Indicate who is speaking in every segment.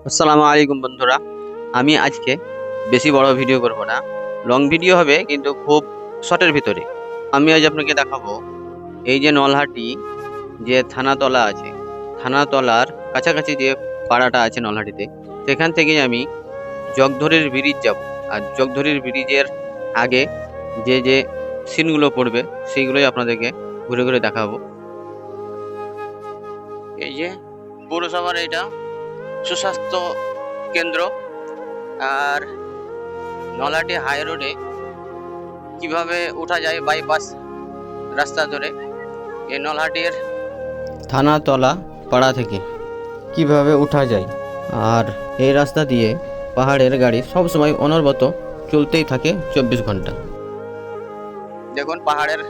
Speaker 1: আসসালামু আলাইকুম বন্ধুরা। আমি আজকে বেশি বড় ভিডিও করব না, লং ভিডিও হবে কিন্তু খুব শর্টের ভিতরে। আমি আজ আপনাকে দেখাবো এই যে নলহাটি যে থানাতলা আছে, থানাতলার কাছাকাছি যে পাড়াটা আছে নলহাটিতে, সেখান থেকে আমি জগধরের ব্রিজ যাব। আর জগধরের ব্রিজের আগে যে যে সিনগুলো পড়বে সেইগুলোই আপনাদেরকে ঘুরে ঘুরে দেখাবো। এই যে পৌরসভার এটা সুস্বাস্থ্য কেন্দ্র। আর নলহাটি হাই রোডে কিভাবে ওঠা যায় বাইপাস রাস্তা ধরে এই নলহাটির থানাতলা পাড়া থেকে কিভাবে ওঠা যায়। আর এই রাস্তা দিয়ে পাহাড়ের গাড়ি সব সময় অনবরত চলতেই থাকে 24 ঘন্টা। দেখুন পাহাড়ের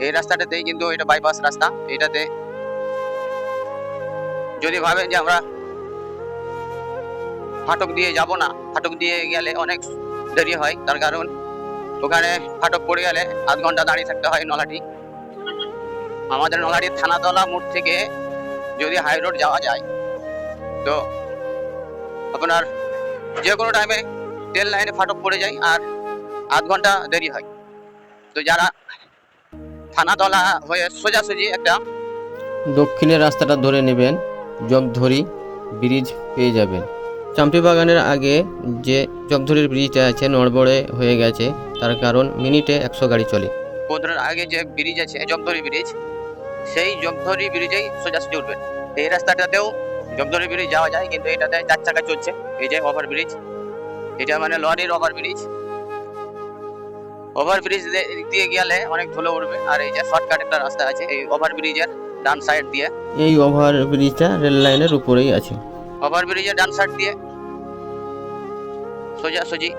Speaker 1: এই রাস্তাটাতেই কিন্তু এটা বাইপাস রাস্তা। এটাতে যদি ভাবেন যে আমরা ফাটক দিয়ে যাব না, ফাটক দিয়ে গেলে অনেক দেরি হয়, তার কারণ ওখানে ফাটক পড়ে গেলে আধ ঘন্টা দাঁড়িয়ে থাকতে হয় নলহাটি। আমাদের নলহাটির থানাতলা মোড় থেকে যদি হাই রোড যাওয়া যায় তো আপনার যে কোনো টাইমে রেল লাইনে ফাটক পড়ে যায় আর আধ ঘন্টা দেরি হয়। তো যারা থানাতলা হয়ে সোজাসুজি একটা দক্ষিণের রাস্তাটা ধরে নেবেন, জগধরি ব্রিজ পেয়ে যাবেন। চাম্পি বাগানের আগে যে জগধরির ব্রিজটা আছে নড়বড়ে হয়ে গেছে, তার কারণ মিনিটে 100 গাড়ি চলে। কোদরার আগে যে ব্রিজ আছে জগধরি ব্রিজ, সেই জগধরি ব্রিজেই সোজাসুজি উঠবেন। এই রাস্তাটাতেও জগধরি ব্রিজ যাওয়া যায়, কিন্তু এটাতে 4 চাকা চলছে। এই যে ওভার ব্রিজ, এটা মানে লরির ওভার ব্রিজ। ওভার ব্রিজ দিয়ে গেলে অনেক ধুলো উঠবে। আর এই যে শর্টকাট একটা রাস্তা আছে এই ওভার ব্রিজের ডান সাইড দিয়ে, এই ওভার ব্রিজটা রেল লাইনের উপরেই আছে। ওভার ব্রিজের ডান সাইড দিয়ে সোজাসুজি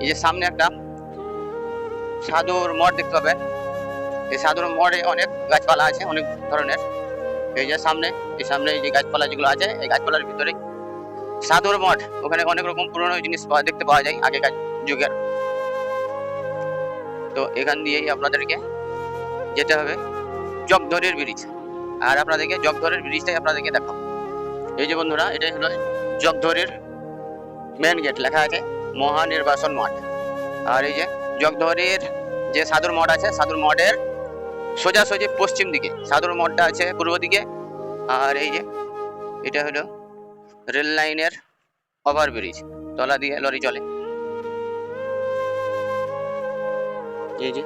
Speaker 1: এই যে সামনে একটা সাধুর মঠ দেখতে পাবেন। এই সাধুর মঠে অনেক গাছপালা আছে, অনেক ধরনের। এই যে সামনে এই যে গাছপালা যেগুলো আছে, এই গাছপালার ভিতরে সাধুর মঠ। ওখানে অনেক রকম পুরনো জিনিস দেখতে পাওয়া যায় আগেকার যুগের। তো এখান দিয়েই আপনাদেরকে যেতে হবে জগধরের ব্রিজ। আর আপনাদেরকে জগধরের ব্রিজটাই আপনাদেরকে দেখাবো। এই যে বন্ধুরা, এটাই হলো জগধরের মেন গেট, লেখা আছে মহানির্বাসন মঠ। আর এই যে জগধরের যে সাধুর মঠ আছে, সাধুর মঠের সোজাসুজি পশ্চিম দিকে সাধুর মঠটা আছে, পূর্ব দিকে। আর এই যে এটা হলো রেল লাইনের ওভার ব্রিজ, তলা দিয়ে লরি চলে। এই যে,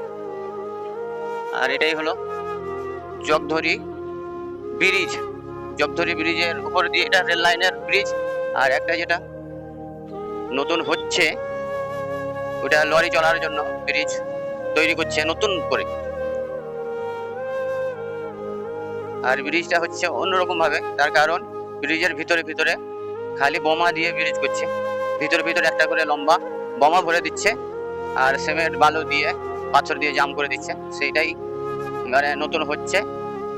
Speaker 1: আর এটাই হলো জগধরি ব্রিজ। জগধরি ব্রিজের উপর দিয়ে এটা রেল লাইনের ব্রিজ। আর একটা যেটা নতুন হচ্ছে ওটা লরি চলার জন্য ব্রিজ তৈরি করছে নতুন করে। আর ব্রিজটা হচ্ছে অন্যরকম ভাবে, তার কারণ ব্রিজের ভিতরে ভিতরে খালি বোমা দিয়ে ব্রিজ করছে। ভিতরে ভিতরে একটা করে লম্বা বোমা ভরে দিচ্ছে, আর সিমেন্ট বালু দিয়ে পাথর দিয়ে জাম করে দিচ্ছে। সেইটাই মানে নতুন হচ্ছে।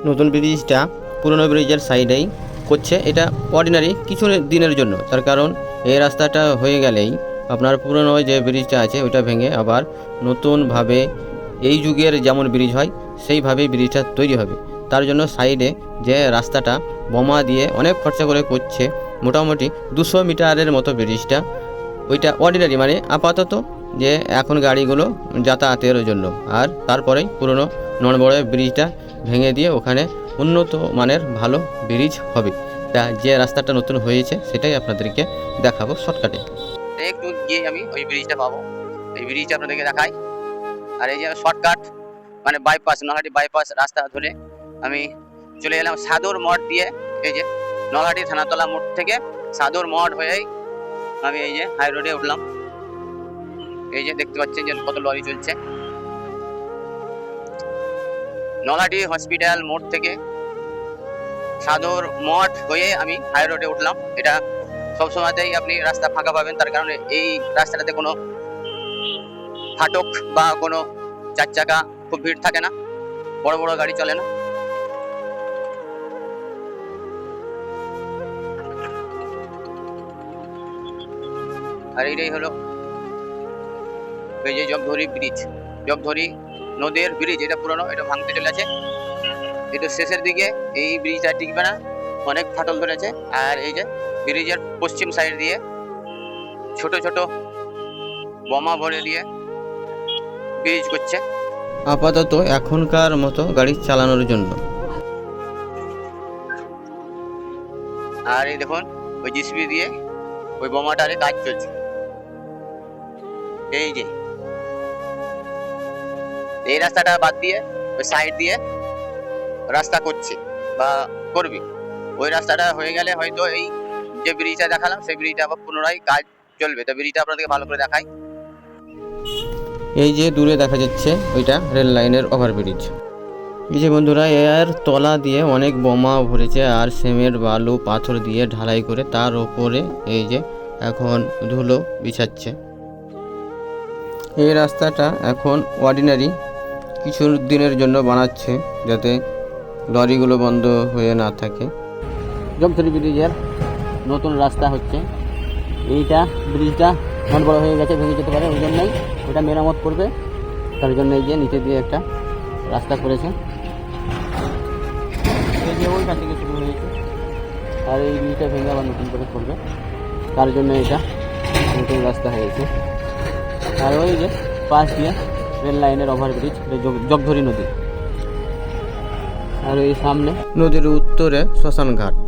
Speaker 1: নতুন ব্রিজটা পুরনো ব্রিজের সাইডেই করছে। এটা অর্ডিনারি কিছু দিনের জন্য, তার কারণ এই রাস্তাটা হয়ে গেলেই আপনার পুরনো যে ব্রিজটা আছে ওইটা ভেঙে আবার নতুনভাবে এই যুগের যেমন ব্রিজ হয় সেইভাবেই ব্রিজটা তৈরি হবে। তার জন্য সাইডে যে রাস্তাটা বোমা দিয়ে অনেক খরচা করে করছে, মোটামুটি 200 মিটারের মতো ব্রিজটা। ওইটা অর্ডিনারি মানে আপাতত যে এখন গাড়িগুলো যাতায়াতের জন্য। আর তারপরেই পুরনো নড়বড়ে ব্রিজটা ভেঙে দিয়ে ওখানে উন্নত মানের ভালো ব্রিজ হবে। তা যে রাস্তাটা নতুন হয়েছে সেটাই আপনাদেরকে দেখাবো শর্টকাটে। একটু গিয়ে আমি ওই ব্রিজটা পাবো, এই ব্রিজটা আপনাদেরকে দেখাই। আর এই যে শর্টকাট মানে বাইপাস, নলহাটি বাইপাস রাস্তা ধরে আমি চলে এলাম সাধুর মঠ দিয়ে। এই যে নলহাটি থানাতলা মোড় থেকে সাধুর মঠ হয়েই আমি এই যে হাই রোডে উঠলাম। এই যে দেখতে পাচ্ছেন যে কত লরি চলছে। নলহাটি হসপিটাল মোড় থেকে সাধুর মঠ হয়ে আমি হাই রোডে উঠলাম। এটা সবসময়তেই আপনি রাস্তা ফাঁকা পাবেন, তার কারণে এই রাস্তাটাতে কোনো ফাটক বা কোনো 4 চাকা খুব ভিড় থাকে না, বড় বড় গাড়ি চলে না। আর এইটাই হলো এই যে জগধরি ব্রিজ, জগধরি নদীর ব্রিজ। এটা পুরনো, এটা ভাঙতে চলে আছে। এটা শেষের দিকে এই ব্রিজটা টিকবে না, অনেক ফাটল ধরেছে। আর এই যে ব্রিজের পশ্চিম সাইড দিয়ে ছোট ছোট বোমা ভরে দিয়ে ব্রিজ করছে
Speaker 2: আপাতত এখনকার মতো গাড়ি চালানোর জন্য।
Speaker 1: আর এই দেখুন ওই জিসিবি দিয়ে ওই বোমাটারে কাজ চলছে। এই যে এই রাস্তাটা বাদ দিয়ে ওই সাইড দিয়ে রাস্তা করছে বা করবি। ওই রাস্তাটা হয়ে গেলে হয়তো এই যে ব্রিজটা দেখালাম সেই ব্রিজটা আবার পুনরায় কাজ চলবে। তো ব্রিজটা আপনাদেরকে ভালো করে দেখাই।
Speaker 2: এই যে দূরে দেখা যাচ্ছে ওইটা রেল লাইনের ওভারব্রিজ। এই যে বন্ধুরা, এর তলা দিয়ে অনেক বোমা ভরেছে আর সিমেন্ট বালু পাথর দিয়ে ঢালাই করে তার ওপরে এই যে এখন ধুলো বিছাচ্ছে। এই রাস্তাটা এখন অর্ডিনারি কিছু দিনের জন্য বানাচ্ছে যাতে লরিগুলো বন্ধ হয়ে না থাকে।
Speaker 3: জগধরি ব্রিজের নতুন রাস্তা হচ্ছে। এইটা ব্রিজটা অনেক বড় হয়ে গেছে, ভেঙে যেতে পারে, ওই জন্যই ওটা মেরামত করবে। তার জন্য এই যে নিচে দিয়ে একটা রাস্তা করেছে। এই যে ওইটা থেকে শুরু হয়েছে আর এই ব্রিজটা ভেঙে আবার নতুন করে করবে, তার জন্য এটা নতুন রাস্তা হয়েছে। আর ওই যে পাশ দিয়ে রেল লাইনের ওভারব্রিজ, জগধরি নদী। আর এই সামনে
Speaker 2: নদীর উত্তরে শ্মশান ঘাট।